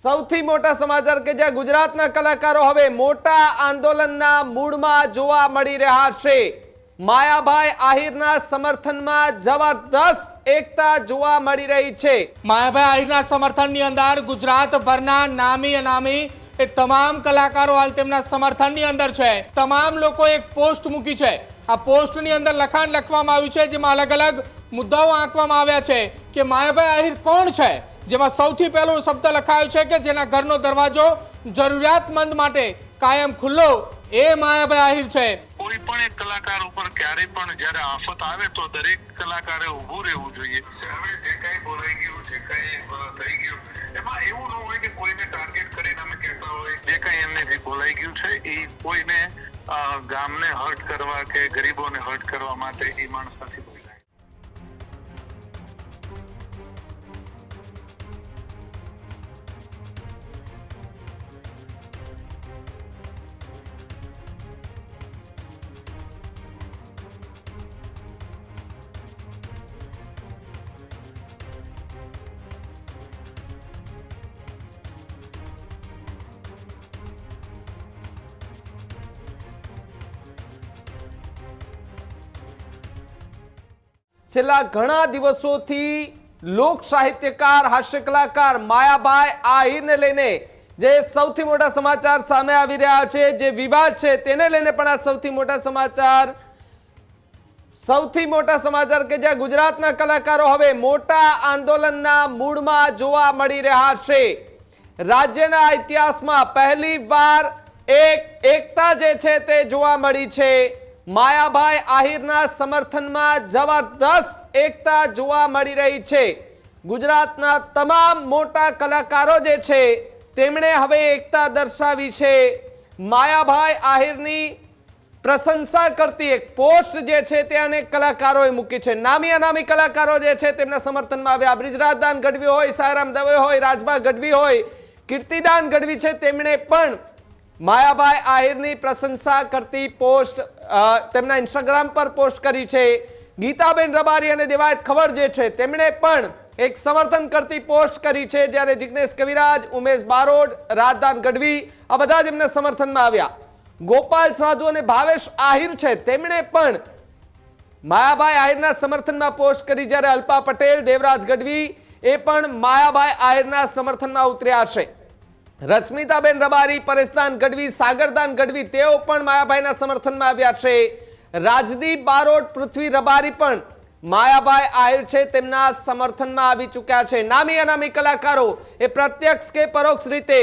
સૌથી મોટા સમાચાર કે જ્યાં ગુજરાતના કલાકારો હવે મોટા આંદોલનના મૂડમાં જોવા મળી રહ્યા છે। માયાભાઈ આહિરના સમર્થનમાં જબરદસ્ત એકતા જોવા મળી રહી છે। માયાભાઈ આહિરના સમર્થનની અંદર ગુજરાતભરના નામી અનામી એ તમામ કલાકારો હાલ તેમના સમર્થનની અંદર છે। તમામ લોકો એક પોસ્ટ મૂકી છે। આ પોસ્ટની અંદર લખાણ લખવામાં આવ્યું છે જેમાં અલગ અલગ મુદ્દાઓ આંકવામાં આવ્યા છે કે માયાભાઈ આહિર કોણ છે, જેમાં સૌથી પહેલો શબ્દ લખાયો છે કે જેના ઘરનો દરવાજો જરૂરિયાતમંદ માટે કાયમ ખુલ્લો એ માયાભાઈ આહિર છે। કોઈ પણ એક કલાકાર ઉપર ક્યારે પણ જ્યારે આફત આવે તો દરેક કલાકારે ઊભું રહેવું જોઈએ। હવે જે કંઈ બોલાઈ ગયું, જે કંઈ થઈ ગયું એમાં એવું ન હોય કે કોઈને ટાર્ગેટ કરીને અમે કહેતા હોય જે કંઈ એમને બોલાઈ ગયું છે એ કોઈને ગામને હર્ટ કરવા કે ગરીબોને હર્ટ કરવા માટે એ માણસ નથી બોલાય। છેલ્લા ઘણા દિવસોથી લોક સાહિત્યકાર હાસ્ય કલાકાર માયાભાઈ આહિરને લઈને જે સૌથી મોટા સમાચાર સામે આવી રહ્યા છે, જે વિવાદ છે તેને લઈને પણ આ સૌથી મોટા સમાચાર કે જ્યાં ગુજરાતના કલાકારો હવે મોટા આંદોલનના મૂડમાં જોવા મળી રહ્યા છે। રાજ્યના ઇતિહાસમાં પહેલીવાર એકતા જે છે તે જોવા મળી છે। માયાભાઈ આહિરના સમર્થનમાં જબરદસ્ત એકતા જોવા મળી રહી છે। ગુજરાતના તમામ મોટા કલાકારો જે છે તેમણે હવે એકતા દર્શાવી છે। માયાભાઈ આહિરની પ્રશંસા કરતી એક પોસ્ટ જે છે તે અનેક કલાકારોએ મૂકી છે। નામી અનામી કલાકારો જે છે તેમના સમર્થનમાં આવ્યા। બ્રિજરાજદાન ગઢવી હોય, સાયરામ દવે હોય, રાજભા ગઢવી હોય, કીર્તિદાન ગઢવી છે, તેમણે પણ માયાભાઈ આહિરની પ્રશંસા કરતી પોસ્ટ તેમના ઇન્સ્ટાગ્રામ પર પોસ્ટ કરી છે। ગીતાબેન રબારી અને દેવાયત ખબર જે છે તેમણે પણ એક સમર્થન કરતી પોસ્ટ કરી છે, જ્યારે જિગ્નેશ કવિરાજ, ઉમેશ બારોટ, રાજદાન ગઢવી આ બધા જ એમના સમર્થનમાં આવ્યા। ગોપાલ સાધુ અને ભાવેશ આહિર છે તેમણે પણ માયાભાઈ આહિરના સમર્થનમાં પોસ્ટ કરી, જ્યારે અલ્પા પટેલ, દેવરાજ ગઢવી એ પણ માયાભાઈ આહિરના સમર્થનમાં ઉતર્યા છે। રશ્મિતાબેન રબારી, પરેશદાન ગઢવી, સાગરદાન ગઢવી તેઓ પણ માયાભાઈના સમર્થનમાં આવ્યા છે। રાજદીપ બારોટ, પૃથ્વી રબારી પણ માયાભાઈ આહિર છે તેમના સમર્થનમાં આવી ચૂક્યા છે। નામી અનામી કલાકારો એ પ્રત્યક્ષ કે પરોક્ષ રીતે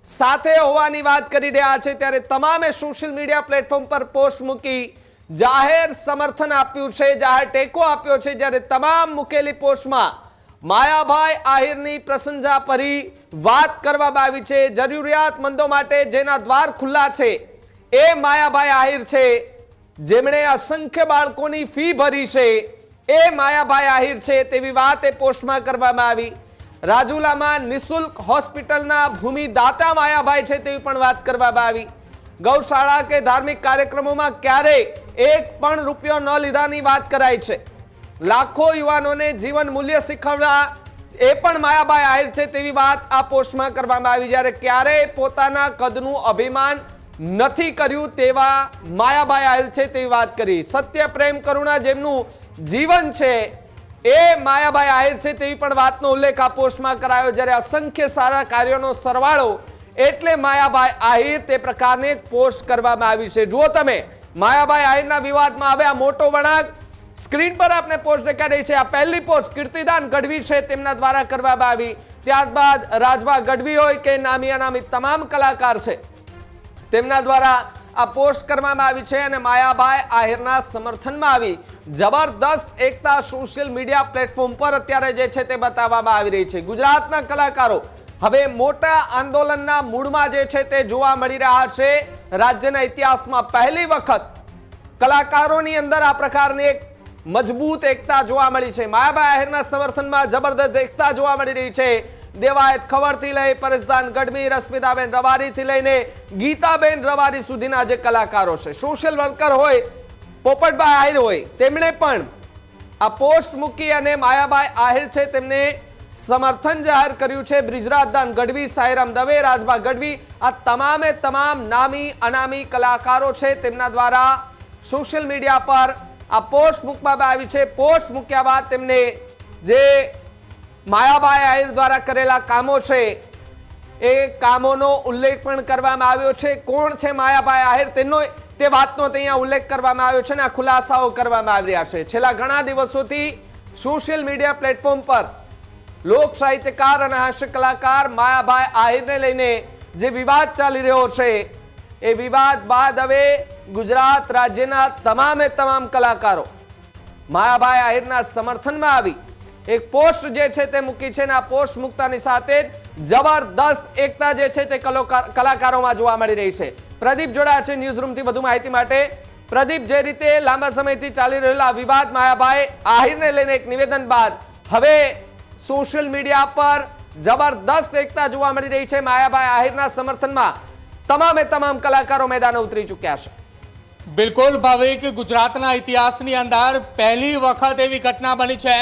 સાથે હોવાની વાત કરી રહ્યા છે, ત્યારે તમામે સોશિયલ મીડિયા પ્લેટફોર્મ પર પોસ્ટ મૂકી જાહેર સમર્થન આપ્યું છે, જાહેર ટેકો આપ્યો છે। જ્યારે તમામ મૂકેલી પોસ્ટમાં માયાભાઈ આહિરની પ્રશંસા ભરી વાત કરવામાં આવી છે। જરૂરિયાતમંદો માટે જેના દ્વાર ખુલ્લા છે એ માયાભાઈ આહિર છે। જેમણે અસંખ્ય બાળકોની ફી ભરી છે એ માયાભાઈ આહિર છે તેવી વાત એ પોસ્ટમાં કરવામાં આવી। રાજુલામાં નિઃશુલ્ક હોસ્પિટલના ભૂમિદાતા માયાભાઈ છે તેવી પણ વાત કરવામાં આવી। ગૌશાળા કે ધાર્મિક કાર્યક્રમોમાં ક્યારેય એક પણ રૂપિયો ન લીધાની વાત કરાઈ છે। લાખો યુવાનોને જીવન મૂલ્ય શીખવવા એ પણ માયાભાઈ આહિર છે તેવી વાત આ પોસ્ટમાં કરવામાં આવી। જ્યારે ક્યારેય પોતાના કદનું અભિમાન નથી કર્યું તેવા માયાભાઈ આહિર છે તેવી વાત કરી। સત્ય, પ્રેમ, કરુણા જેમનું જીવન છે એ માયાભાઈ આહિર છે તેવી પણ વાતનો ઉલ્લેખ આ પોસ્ટમાં કરાયો। જ્યારે અસંખ્ય સારા કાર્યોનો સરવાળો એટલે માયાભાઈ આહિર તે પ્રકારની એક પોસ્ટ કરવામાં આવી છે। જુઓ તમે, માયાભાઈ આહિરના વિવાદમાં હવે આ મોટો વળાંક સ્ક્રીન પર આપને પોસ્ટ દેખાઈ રહી છે। આ પહેલી પોસ્ટ કીર્તિદાન ગઢવી છે તેમના દ્વારા કરવામાં આવી। ત્યારબાદ રાજભા ગઢવી હોય કે નામી અનામી તમામ કલાકાર છે તેમના દ્વારા આ પોસ્ટ કરવામાં આવી છે અને માયાભાઈ આહિરના સમર્થનમાં આવી જબરદસ્ત એકતા સોશિયલ મીડિયા પ્લેટફોર્મ પર અત્યારે જે છે તે બતાવવામાં આવી રહી છે। ગુજરાતના કલાકારો હવે મોટા આંદોલનના મૂડમાં જે છે તે જોવા મળી રહ્યા છે। રાજ્યના ઇતિહાસમાં પહેલી વખત કલાકારોની અંદર આ પ્રકારની એક મજબૂત એકતા જોવા મળી છે। માયાભાઈ આહિરના સમર્થનમાં જબરદસ્ત એકતા જોવા મળી રહી છે। દેવાયત ખબરથી લઈ પરેશદાન ગઢવી, રશ્મિતાબેન રબારીથી લઈને ગીતાબેન રબારી સુધીના જે કલાકારો છે, સોશિયલ વર્કર હોય, પોપટભાઈ આહિર હોય, તેમણે પણ આ પોસ્ટ મૂકી અને માયાભાઈ આહિર છે તેમને સમર્થન જાહેર કર્યું છે. બ્રિજરાજદાન ગઢવી, સાઈરામ દવે, રાજભા ગઢવી, આ તમામે તમામ નામી અનામી કલાકારો છે, તેમના દ્વારા સોશિયલ મીડિયા પર આ પોસ્ટ મૂકવામાં આવી છે. પોસ્ટ મૂક્યા બાદ તેમને જે માયાભાઈ આહિર દ્વારા કરેલા કામો છે એ કામોનો ઉલ્લેખ પણ કરવામાં આવ્યો છે. કોણ છે માયાભાઈ આહિર તે વાતનો અહીંયા ઉલ્લેખ કરવામાં આવ્યો છે અને આ ખુલાસાઓ કરવામાં આવી રહ્યા છે. છેલ્લા ઘણા દિવસોથી સોશિયલ મીડિયા પ્લેટફોર્મ પર લોક સાહિત્યકાર અને હાસ્ય કલાકાર માયાભાઈ આહિરને લઈને જે વિવાદ ચાલી રહ્યો છે એ વિવાદ બાદ હવે ગુજરાત રાજ્યના તમામે તમામ કલાકારો માયાભાઈ આહિરના સમર્થનમાં આવી એક પોસ્ટ જે છે તે મૂકી છે અને આ પોસ્ટ મૂકતાની સાથે જ જબરદસ્ત એકતા જે છે તે કલાકારોમાં જોવા મળી રહી છે. પ્રદીપ જોડાયા છે ન્યૂઝ રૂમથી વધુ માહિતી માટે. પ્રદીપ, જે રીતે લાંબા સમયથી ચાલી રહેલા વિવાદ માયાભાઈ આહિરને લઈને એક નિવેદન બાદ હવે સોશિયલ મીડિયા પર જબરદસ્ત એકતા જોવા મળી રહી છે. માયાભાઈ આહિરના સમર્થનમાં તમામે તમામ કલાકારો મેદાને ઉતરી ચૂક્યા છે. બિલકુલ ભાવિક, ગુજરાતના ઇતિહાસની અંદર પહેલી વખત એવી ઘટના બની છે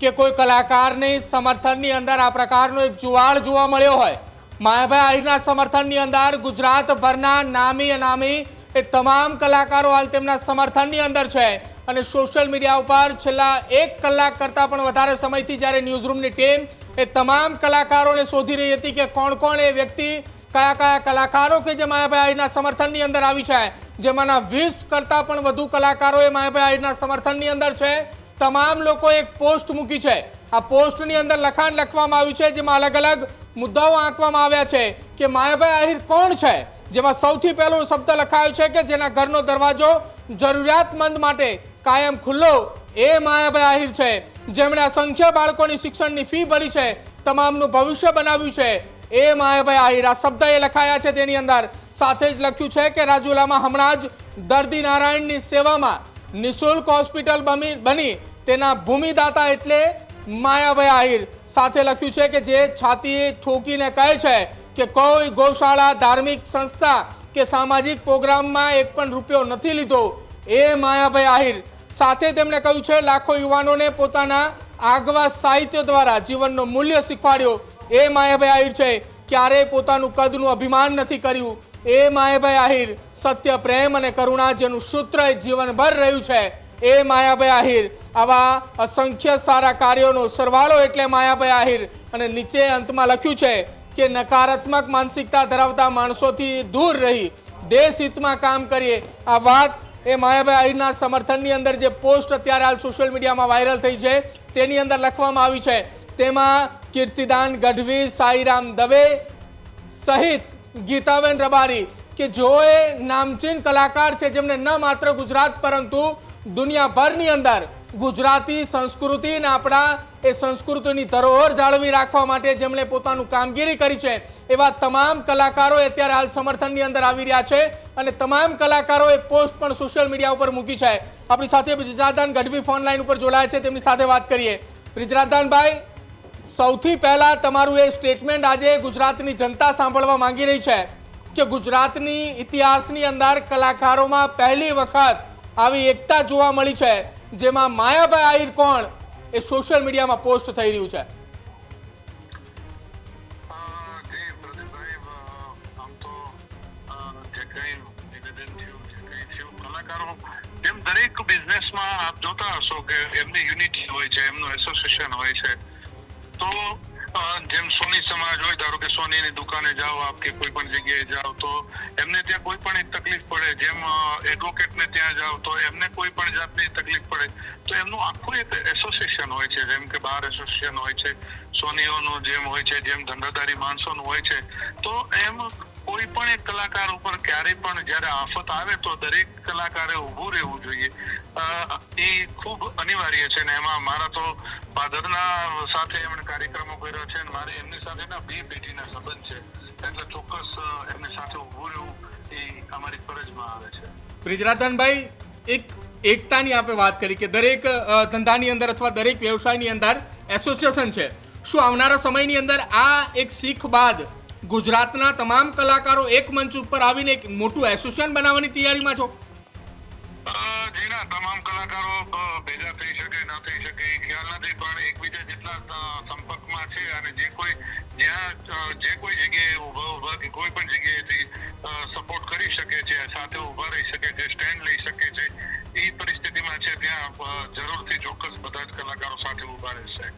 કે કોઈ કલાકારની સમર્થનની અંદર આ પ્રકારનો એક જુવાળ જોવા મળ્યો હોય. માયાભાઈ આહિરના સમર્થનની અંદર ગુજરાતભરના નામી અનામી એ તમામ કલાકારો હાલ તેમના સમર્થનની અંદર છે અને સોશિયલ મીડિયા ઉપર છેલ્લા 1 કલાક કરતાં પણ વધારે સમયથી જ્યારે ન્યૂઝરૂમની ટીમ એ તમામ કલાકારોને શોધી રહી હતી કે કોણ કોણ એ વ્યક્તિ, કયા કયા કલાકારો કે જે માયાભાઈ આહિરના સમર્થનની અંદર આવી છે, જેમાંના 20 કરતાં પણ વધુ કલાકારો એ માયાભાઈ આહિરના સમર્થનની અંદર છે. તમામ લોકો એક પોસ્ટ મૂકી છે. આ પોસ્ટની અંદર લખાણ લખવામાં આવ્યું છે જેમાં અલગ અલગ મુદ્દાઓ આંકવામાં આવ્યા છે કે માયાભાઈ આહિર કોણ છે. જેમાં સૌથી પહેલો શબ્દ લખાયો છે કે જેના ઘરનો દરવાજો જરૂરિયાતમંદ માટે કાયમ ખુલ્લો એ માયાભાઈ આહિર છે, જેમણે અસંખ્ય બાળકોની શિક્ષણની ફી ભરી છે, તમામનું ભવિષ્ય બનાવ્યું છે એ માયાભાઈ આહિર. આ શબ્દ એ લખાયા છે તેની અંદર. સાથે જ લખ્યું છે કે રાજુલામાં હમણાં જ દર્દી નારાયણની સેવામાં નિઃશુલ્ક હોસ્પિટલ બની તેના ભૂમિદાતા એટલે માયાભાઈ આહિર. સાથે લખ્યું છે કે જે છાતી ઠોકીને કહે છે કે કોઈ ગૌશાળા, ધાર્મિક સંસ્થા કે સામાજિક પ્રોગ્રામમાં એક પણ રૂપિયો નથી લીધો એ માયાભાઈ આહિર. સાથે તેમણે કહ્યું છે લાખો યુવાનોને પોતાના આગવા સાહિત્ય દ્વારા જીવનનો મૂલ્ય શીખવાડ્યો એ માયાભાઈ આહિર છે. ક્યારેય પોતાનું કદનું અભિમાન નથી કર્યું એ માયાભાઈ આહિર. સત્ય, પ્રેમ અને કરુણા જેનું સૂત્ર જીવનભર રહ્યું છે એ માયાભાઈ આહિર. આવા અસંખ્ય સારા કાર્યોનો સરવાળો એટલે માયાભાઈ આહિર. અને નીચે અંતમાં લખ્યું છે કે નકારાત્મક માનસિકતા ધરાવતા માણસોથી દૂર રહી દેશ હિતમાં કામ કરીએ. આ વાત એ માયાભાઈ આહિરના સમર્થનની અંદર જે પોસ્ટ અત્યારે હાલ સોશિયલ મીડિયામાં વાયરલ થઈ છે તેની અંદર લખવામાં આવી છે. તેમાં કીર્તિદાન ગઢવી, સાઈરામ દવે સહિત ગીતાબેન રબારી કે જેઓએ નામચીન કલાકાર છે, જેમને ન માત્ર ગુજરાત પરંતુ દુનિયાભરની અંદર ગુજરાતી સંસ્કૃતિ અને આપણા એ સંસ્કૃતિની ધરોહર જાળવી રાખવા માટે જેમણે પોતાનું કામગીરી કરી છે એવા તમામ કલાકારો અત્યારે હાલ સમર્થનની અંદર આવી રહ્યા છે અને તમામ કલાકારોએ પોસ્ટ પણ સોશિયલ મીડિયા ઉપર મૂકી છે. આપણી સાથે બ્રિજરાજદાન ગઢવી ફોન લાઈન ઉપર જોડાયા છે, તેમની સાથે વાત કરીએ. બ્રિજરાજદાનભાઈ, સૌથી પહેલા તમારું એ સ્ટેટમેન્ટ આજે ગુજરાતની જનતા સાંભળવા માંગી રહી છે કે ગુજરાતની ઇતિહાસની અંદર કલાકારોમાં પહેલી વખત આવી એકતા જોવા મળી છે, જેમાં માયાભાઈ આહિર કોણ એ સોશિયલ મીડિયામાં પોસ્ટ થઈ રહ્યું છે. દરેક બિઝનેસમાં આપ જોતા હશો કે એમની યુનિટી હોય છે, એમનું એસોસિએશન હોય છે. તો જેમ સોની સમાજ હોય, ધારો કે સોનીની દુકાને જાઓ આપ કે કોઈ પણ જગ્યાએ જાઓ તો એમને ત્યાં કોઈ પણ એક તકલીફ પડે, જેમ એડવોકેટને ત્યાં જાઓ તો એમને કોઈ પણ જાતની તકલીફ પડે તો એમનું આખું એક એસોસિએશન હોય છે. જેમ કે બાર એસોસિએશન હોય છે, સોનીઓનું જેમ હોય છે, જેમ ધંધાદારી માણસોનું હોય છે. તો એમ કોઈ પણ એક કલાકાર ઉપર ક્યારેય પણ જ્યારે આફત આવે તો દરેક કલાકારે ઊભું રહેવું જોઈએ. એ ખૂબ અનિવાર્ય છે ને એમાં મારા તો ફાધરના સાથે એમણે કાર્યક્રમો કર્યો છે અને મારે એમની સાથેના 2 પેઢીના સંબંધ છે, એટલે ચોક્કસ એમની સાથે ઊભું રહેવું એ અમારી ફરજમાં આવે છે. બ્રિજરાજદાનભાઈ, એકતાની આપણે વાત કરી કે દરેક ધંધાની અંદર અથવા દરેક વ્યવસાયની અંદર એસોસિએશન છે. શું આવનારા સમયની અંદર આ એક શીખ બાદ ગુજરાતના તમામ કલાકારો એક મંચ ઉપર આવીને એક મોટું એસોસિએશન બનાવવાની તૈયારીમાં છો? જી ના, ના તમામ કલાકારો ભેગા થઈ શકે ના થઈ શકે એ ખ્યાલ નથી, પણ એકબીજા જેટલા સંપર્કમાં છે અને જે કોઈ જગ્યાએ ઉભા કે કોઈ પણ જગ્યાએથી સપોર્ટ કરી શકે છે, સાથે ઉભા રહી શકે છે, સ્ટેન્ડ લઈ શકે છે, એ પરિસ્થિતિમાં છે ત્યાં જરૂરથી ચોક્કસ બધા જ કલાકારો સાથે ઉભા રહેશે.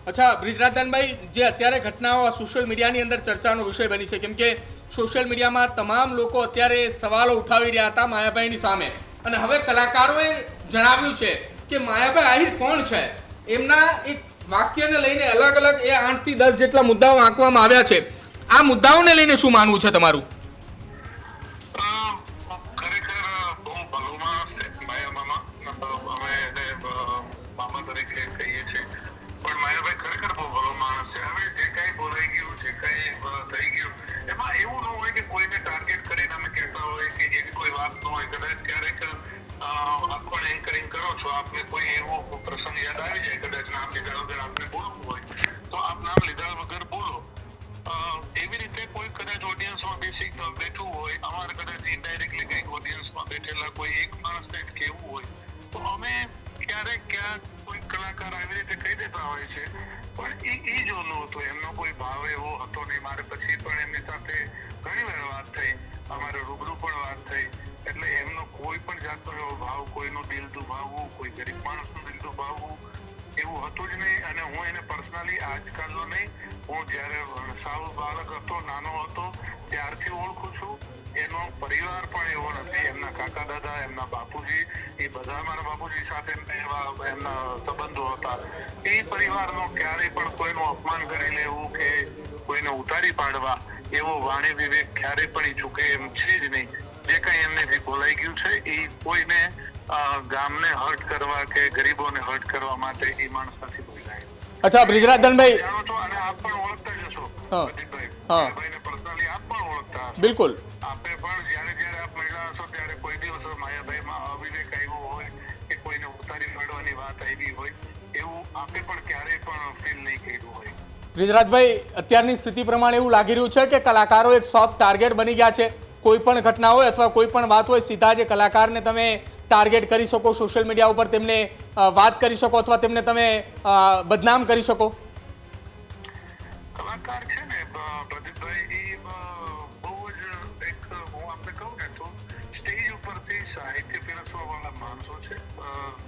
અચ્છા બ્રિજરાજદાનભાઈ, જે અત્યારે ઘટનાઓ સોશિયલ મીડિયાની અંદર ચર્ચાનો વિષય બની છે, કેમ કે સોશિયલ મીડિયામાં તમામ લોકો અત્યારે સવાલો ઉઠાવી રહ્યા હતા માયાભાઈની સામે, અને હવે કલાકારોએ જણાવ્યું છે કે માયાભાઈ આહિર કોણ છે. એમના એક વાક્યને લઈને અલગ અલગ 8 થી 10 જેટલા મુદ્દાઓ આંકવામાં આવ્યા છે. આ મુદ્દાઓને લઈને શું માનવું છે તમારું? ખરેખર બહુ ભલો માણસ છે માયા મામા, અમે એને મામા તરીકે કહીએ છીએ, પણ માયાભાઈ ખરેખર બહુ ભલો માણસ છે. હવે જે કઈ બોલાઈ ગયું, જે કઈ થઈ ગયું, એમાં એવું ન હોય કે કોઈને ટાર્ગેટ કરીને અમે કહેતા હોય કે એવી કોઈ વાત ન હોય. કદાચ ક્યારેક આપ પણ એન્કરિંગ કરો છો, આપને કોઈ એવો પ્રસંગ યાદ આવી જાય, કદાચ નામ લીધા વગર આપને બોલવું હોય તો આપ નામ લીધા વગર બોલો. એવી રીતે કોઈ કદાચ ઓડિયન્સમાં બેઠું હોય, અમારે કદાચ ઇનડાયરેક્ટલી કંઈક ઓડિયન્સમાં બેઠેલા કોઈ એક માણસને કહેવું હોય તો અમે ક્યારેક ક્યાંક કોઈ કલાકાર આવી રીતે કહી દેતા હોય છે, પણ એ જોનું હતું, એમનો કોઈ ભાવ એવો હતો નહીં. મારે પછી પણ એમની સાથે ઘણી વાર વાત થઈ, અમારે રૂબરૂ પણ વાત થઈ, એટલે એમનો કોઈ પણ જાતનો એવો ભાવ, કોઈનું દિલ દુભાવવું, કોઈ ગરીબ માણસનું દિલ દુભાવવું એવું હતું જ નહીં. અને હું એને પર્સનલી આજકાલનો નહીં, હું જ્યારે સાવ બાળક હતો, નાનો હતો ત્યારથી ઓળખું છું. એનો પરિવાર પણ એવો નથી, એમના કાકા દાદા, એમના બાપુજી, એ બધા મારા બાપુજી સાથે એવા એમના સંબંધો હતા. એ પરિવારનો ક્યારેય પણ કોઈનું અપમાન કરી લેવું કે કોઈને ઉતારી પાડવા એવો વાણી વિવેક ક્યારેય પણ ઈ ચૂકે એમ છે જ નહીં. જે કઈ એમનેથી બોલાઈ ગયું છે એ કોઈને ગામને હર્ટ કરવા કે ગરીબોને હર્ટ કરવા માટે એ માણસ નથી બોલાય. અચ્છા બ્રિજરાજદાનભાઈ, જાણો છો અને આપ પણ ઓળખતા જ હશો પ્રદીપભાઈ, ભાઈને પર્સનલી આપ પણ ઓળખતા હશો. બિલકુલ. આપે પણ જ્યારે આપ મહિલા હશો ત્યારે કોઈ દિવસ માયાભાઈમાં અવિવેક આવ્યો હોય કે કોઈને ઉતારી પાડવાની વાત આવી હોય એવું આપે પણ ક્યારેય પણ ફીલ નહીં કર્યું હોય. બ્રિજરાજભાઈ, અત્યારની સ્થિતિ પ્રમાણે એવું લાગી રહ્યું છે કે કલાકારો એક સોફ્ટ ટાર્ગેટ બની ગયા છે. કોઈ પણ ઘટના હોય અથવા કોઈ પણ વાત હોય, સીધા જે કલાકારને તમે ટાર્ગેટ કરી શકો, સોશિયલ મીડિયા ઉપર તેમને વાત કરી શકો અથવા તેમને તમે બદનામ કરી શકો. કલાકાર છે ને પ્રદીપભાઈ, એ બહુ જ એક હું આપને કહું ને તો સ્ટેજ ઉપરથી સાહિત્ય પીરસવા વાળા માણસો છે,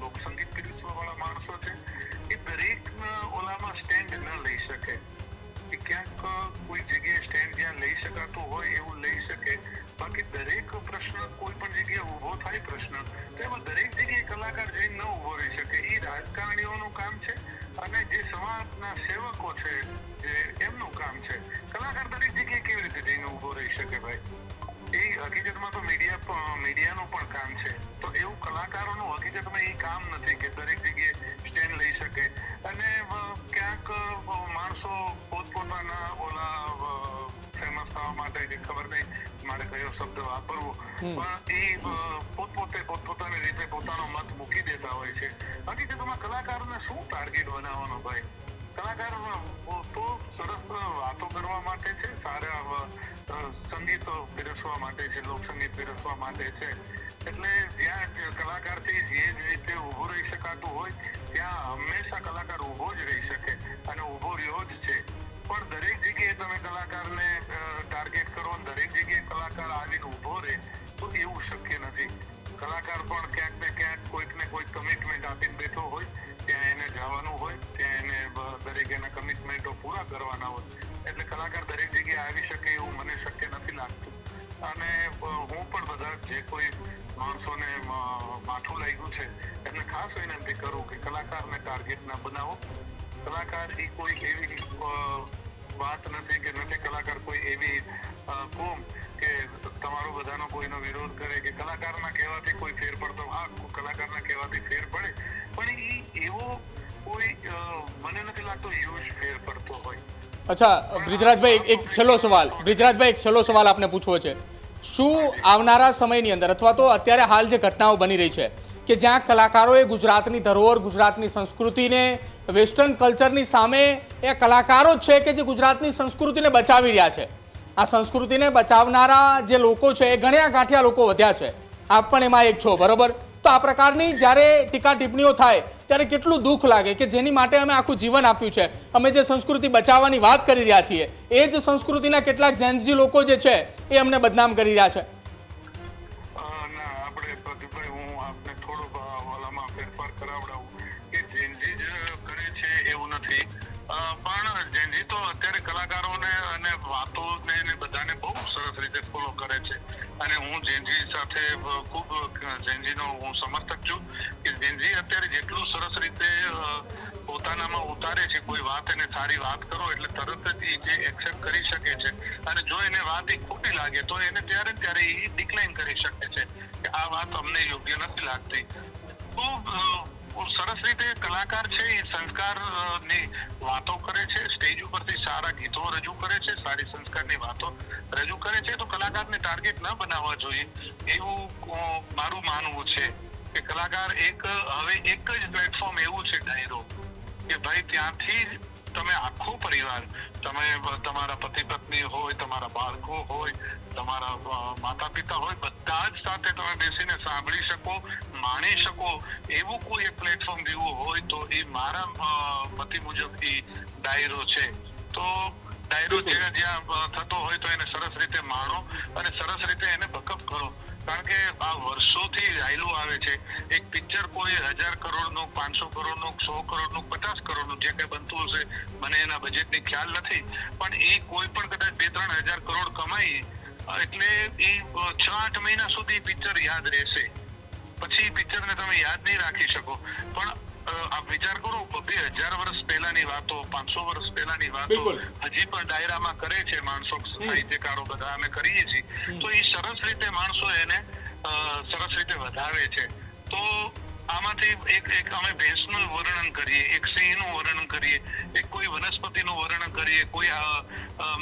લોકસંગીત પીરસવા વાળા માણસો છે, એ દરેક ઓલામાં સ્ટેન્ડ ન લઈ શકે. એ ક્યાંક કોઈ જગ્યાએ સ્ટેન્ડ જ્યાં લઈ શકાતું હોય એવું લઈ શકે, બાકી દરેક પ્રશ્ન કોઈ પણ જગ્યાએ ઊભો થાય પ્રશ્ન તો એમાં દરેક જગ્યાએ કલાકાર જઈને ન ઊભો રહી શકે. એ રાજકારણીઓનું કામ છે અને જે સમાજના સેવકો છે જે એમનું કામ છે. કલાકાર દરેક જગ્યાએ કેવી રીતે જઈને ઊભો રહી શકે ભાઈ? એ હકીકતમાં તો મીડિયાનું પણ કામ છે. તો એવું કલાકારોનું હકીકતમાં એ કામ નથી કે દરેક જગ્યાએ સ્ટેન્ડ લઈ શકે. અને ક્યાંક માણસો પોતપોતાના ઓલા ફેમસ થવા માટે કે ખબર નહીં મારે કયો શબ્દ વાપરવો, પણ એ પોતપોતાની રીતે પોતાનો મત મૂકી દેતા હોય છે. હકીકતમાં કલાકારોને શું ટાર્ગેટ બનાવવાનો ભાઈ? કલાકાર તો સરસ વાતો કરવા માટે છે, સારા સંગીતો પીરસવા માટે છે, લોકસંગીત પીરસવા માટે છે. એટલે જ્યાં કલાકારથી જે રીતે ઊભો રહી શકાતું હોય ત્યાં હંમેશા કલાકાર ઊભો જ રહી શકે અને ઊભો રહ્યો જ છે. પણ દરેક જગ્યાએ તમે કલાકારને ટાર્ગેટ કરો, દરેક જગ્યાએ કલાકાર આવીને ઊભો રહે તો એવું શક્ય નથી. કલાકાર પણ ક્યાંક ને ક્યાંક કોઈક ને કોઈક કમિટમેન્ટ આપીને બેઠો હોય, ત્યાં એને જવાનું હોય, ત્યાં એને દરેક એના કમિટમેન્ટો પૂરા કરવાના હોય. એટલે કલાકાર દરેક જગ્યાએ આવી શકે એવું મને શક્ય નથી લાગતું. અને હું પણ બધા જે કોઈ માણસોને માઠું લાગ્યું છે એમને ખાસ વિનંતી કરું કે કલાકારને ટાર્ગેટ ના બનાવો. કલાકાર એ કોઈ એવી વાત નથી કે નથી કલાકાર કોઈ એવી કોમ કે તમારો બધાનો કોઈનો વિરોધ કરે કે કલાકારના કહેવાથી કોઈ ફેર પડતો. હા, કલાકારના કહેવાથી ફેર પડે, પણ એ એવો કોઈ મને નથી લાગતો યુઝ ફેર પડતો હોય. અચ્છા બ્રિજરાજભાઈ, એક છેલ્લો સવાલ આપને પૂછવો છે. શું આવનારા સમયની અંદર અથવા તો અત્યારે હાલ જે ઘટનાઓ બની રહી છે કે જ્યાં કલાકારોએ ગુજરાતની ધરોહર, ગુજરાતની સંસ્કૃતિને વેસ્ટર્ન કલ્ચરની સામે એ કલાકારો જ છે કે જે ગુજરાતની સંસ્કૃતિને બચાવી રહ્યા છે. આ સંસ્કૃતિને બચાવનારા જે લોકો છે એ ગણ્યા ગાંઠિયા લોકો વધ્યા છે. આપ પણ એમાં એક છો, બરોબર? તો આ પ્રકારની જ્યારે ટીકા ટિપ્પણીઓ થાય ત્યારે કેટલું દુઃખ લાગે કે જેની માટે અમે આખું જીવન આપ્યું છે, અમે જે સંસ્કૃતિ બચાવવાની વાત કરી રહ્યા છીએ એ જ સંસ્કૃતિના કેટલાક જેન્ઝી લોકો જે છે એ અમને બદનામ કરી રહ્યા છે. ના, આપણે પ્રદીપભાઈ, હું આપને થોડું ઓલામાં ફેરફાર કરાવડાવું કે જેનજી જ કરે છે એવું નથી, પણ જેનજી તો અત્યારે કલાકારોને અને વાતોને ને બધાને બહુ સરસ રીતે ફોલો કરે છે. અને હું જેનજી સાથે ખૂબ જેનજીનો હું સમર્થક છું કે જેનજી અત્યારે જેટલું સરસ રીતે પોતાનામાં ઉતારે છે, કોઈ વાત એને સારી વાત કરો એટલે તરત જ એ જે એક્સેપ્ટ કરી શકે છે, અને જો એને વાત એ ખોટી લાગે તો એને ત્યારે એ ડિક્લાઇન કરી શકે છે કે આ વાત અમને યોગ્ય નથી લાગતી. તો સરસ રીતે કલાકાર છે એ સંસ્કારની વાતો કરે છે, સ્ટેજ ઉપરથી સારા ગીતો રજૂ કરે છે, સારી સંસ્કારની વાતો રજૂ કરે છે. તો કલાકારને ટાર્ગેટ ન બનાવવા જોઈએ એવું મારું માનવું છે કે કલાકાર હવે એક જ પ્લેટફોર્મ એવું છે ડાયરો કે ભાઈ ત્યાંથી તમે આખો પરિવાર, તમે તમારા પતિ પત્ની હોય, તમારા બાળકો હોય, તમારા માતા પિતા હોય, બધા જ સાથે તમે બેસીને સાંભળી શકો, માણી શકો એવું કોઈ એક પ્લેટફોર્મ જેવું હોય તો એ મારા મતિ મુજબ એ ડાયરો છે. તો ડાયરો જ્યાં થતો હોય તો એને સરસ રીતે માણો અને સરસ રીતે એને બકઅપ કરો, કારણ કે આ વર્ષોથી ચાલ્યું આવે છે. એક પિક્ચર કોઈ 1000 કરોડનું, 500 કરોડનું, 100 કરોડનું, 50 કરોડનું જે કંઈ બનતું હશે, મને એના બજેટની ખ્યાલ નથી, પણ એ કોઈ પણ કદાચ 2-3 હજાર કરોડ કમાઈ એટલે એ 6-8 મહિના સુધી પિક્ચર યાદ રહેશે, પછી પિક્ચરને તમે યાદ નહીં રાખી શકો. પણ આપ વિચાર કરો, 2000 વર્ષ પહેલાની વાતો, 500 વર્ષ પહેલાની વાતો હજી પણ ડાયરામાં કરે છે માણસો, સાહિત્યકારો બધા અમે કરીએ છીએ. તો એ સરસ રીતે માણસો એને સરસ રીતે વધારે છે. તો આમાંથી એક અમે ભેંસનું વર્ણન કરીએ, એક સિંહનું વર્ણન કરીએ, એક કોઈ વનસ્પતિનું વર્ણન કરીએ, કોઈ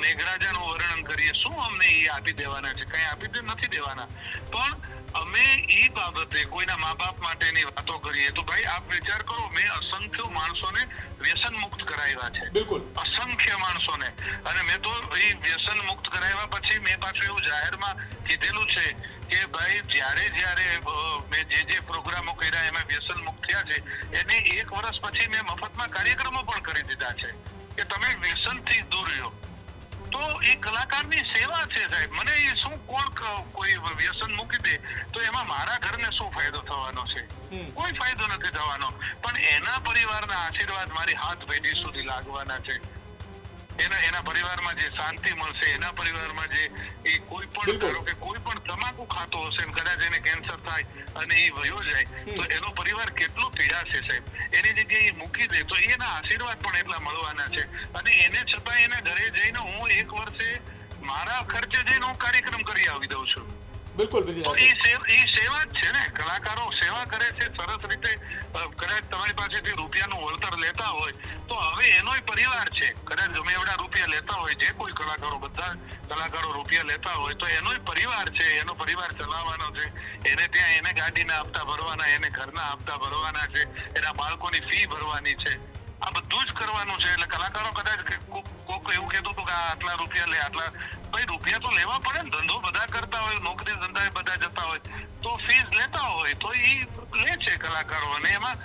મેઘરાજાનું વર્ણન કરીએ, શું અમને એ આપી દેવાના છે? કઈ આપી નથી દેવાના. પણ અમે એ બાબતે કોઈના મા બાપ માટેની વાતો કરીએ તો ભાઈ આપ વિચાર કરો, મેં અસંખ્ય માણસોને વ્યસન મુક્ત કરાવ્યા છે, અસંખ્ય માણસોને. અને મેં તો એ વ્યસન મુક્ત કરાવ્યા પછી મેં પાછું એવું જાહેરમાં કીધેલું છે કે ભાઈ જ્યારે મેં જે પ્રોગ્રામો કર્યા એમાં વ્યસન મુક્ત થયા છે એને 1 વર્ષ પછી મેં મફતમાં કાર્યક્રમો પણ કરી દીધા છે કે તમે વ્યસનથી દૂર રહ્યો. તો એ કલાકારની સેવા છે સાહેબ. મને એ શું, કોઈ વ્યસન મૂકી દે તો એમાં મારા ઘરને શું ફાયદો થવાનો છે? કોઈ ફાયદો નથી થવાનો. પણ એના પરિવારના આશીર્વાદ મારી હાથ પેઢી સુધી લાગવાના છે. એના પરિવારમાં જે શાંતિ મળશે, એના પરિવારમાં જે એ કોઈ પણ ધારો કે કોઈ પણ તમાકુ ખાતો હશે કદાચ એને કેન્સર થાય અને એ વયો જાય તો એનો પરિવાર કેટલો પીડાશે સાહેબ. એની જગ્યાએ મૂકી દે તો એના આશીર્વાદ પણ એટલા મળવાના છે. અને એને છતાં એના ઘરે જઈને હું 1 વર્ષે મારા ખર્ચે જઈને હું કાર્યક્રમ કરી આવી દઉં છું. બિલકુલ. તો એ સેવા જ છે ને. કલાકારો સેવા કરે છે સરસ રીતે. કદાચ તમારી પાસેથી રૂપિયાનું વળતર લેતા હોય તો હવે એનોય પરિવાર છે. કદાચ ગમે એવડા રૂપિયા લેતા હોય, જે કોઈ કલાકારો, બધા કલાકારો રૂપિયા લેતા હોય તો એનોય પરિવાર છે, એનો પરિવાર ચલાવવાનો છે. એને ત્યાં એને ગાડીના હપ્તા ભરવાના, એને ઘરના હપ્તા ભરવાના છે, એના બાળકોની ફી ભરવાની છે. આ બધું જ કરવાનું છે. એટલે કલાકારો કદાચ કોક એવું કહેતું હતું કે આટલા રૂપિયા લે, આટલા, ભાઈ રૂપિયા તો લેવા પડે ને. ધંધો બધા કરતા હોય, નોકરી ધંધા બધા જતા હોય તો ફીસ લેતા હોય તો એ લે છે કલાકારો. અને એમાં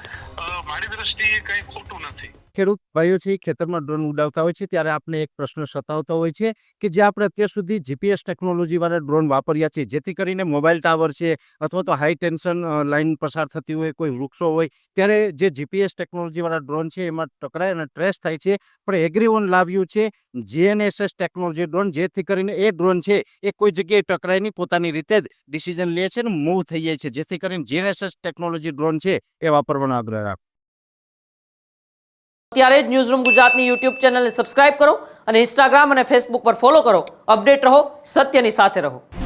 મારી દ્રષ્ટિએ કઈ ખોટું નથી. ખેડૂત ભાઈઓ છે ખેતરમાં ડ્રોન ઉડાવતા હોય છે ત્યારે આપણે એક પ્રશ્ન સતાવતો હોય છે કે જે આપણે અત્યાર સુધી જીપીએસ ટેકનોલોજીવાળા ડ્રોન વાપર્યા છે, જેથી કરીને મોબાઈલ ટાવર છે અથવા તો હાઈ ટેન્શન લાઇન પસાર થતી હોય, કોઈ વૃક્ષો હોય, ત્યારે જે જીપીએસ ટેકનોલોજીવાળા ડ્રોન છે એમાં ટકરાય અને ટ્રેસ થાય છે. પણ એગ્રીઓન લાવ્યું છે GNSS ટેકનોલોજી ડ્રોન, જેથી કરીને એ ડ્રોન છે એ કોઈ જગ્યાએ ટકરાય નહીં, પોતાની રીતે જ ડિસિઝન લે છે ને મૂવ થઈ જાય છે. જેથી કરીને GNSS ટેકનોલોજી ડ્રોન છે એ વાપરવાનો આગ્રહ રાખો. અત્યારે જ ન્યૂઝરૂમ ગુજરાતની યુટ્યુબ ચેનલને સબસ્ક્રાઇબ કરો અને ઇન્સ્ટાગ્રામ અને ફેસબુક પર ફોલો કરો. અપડેટ રહો, સત્યની સાથે રહો.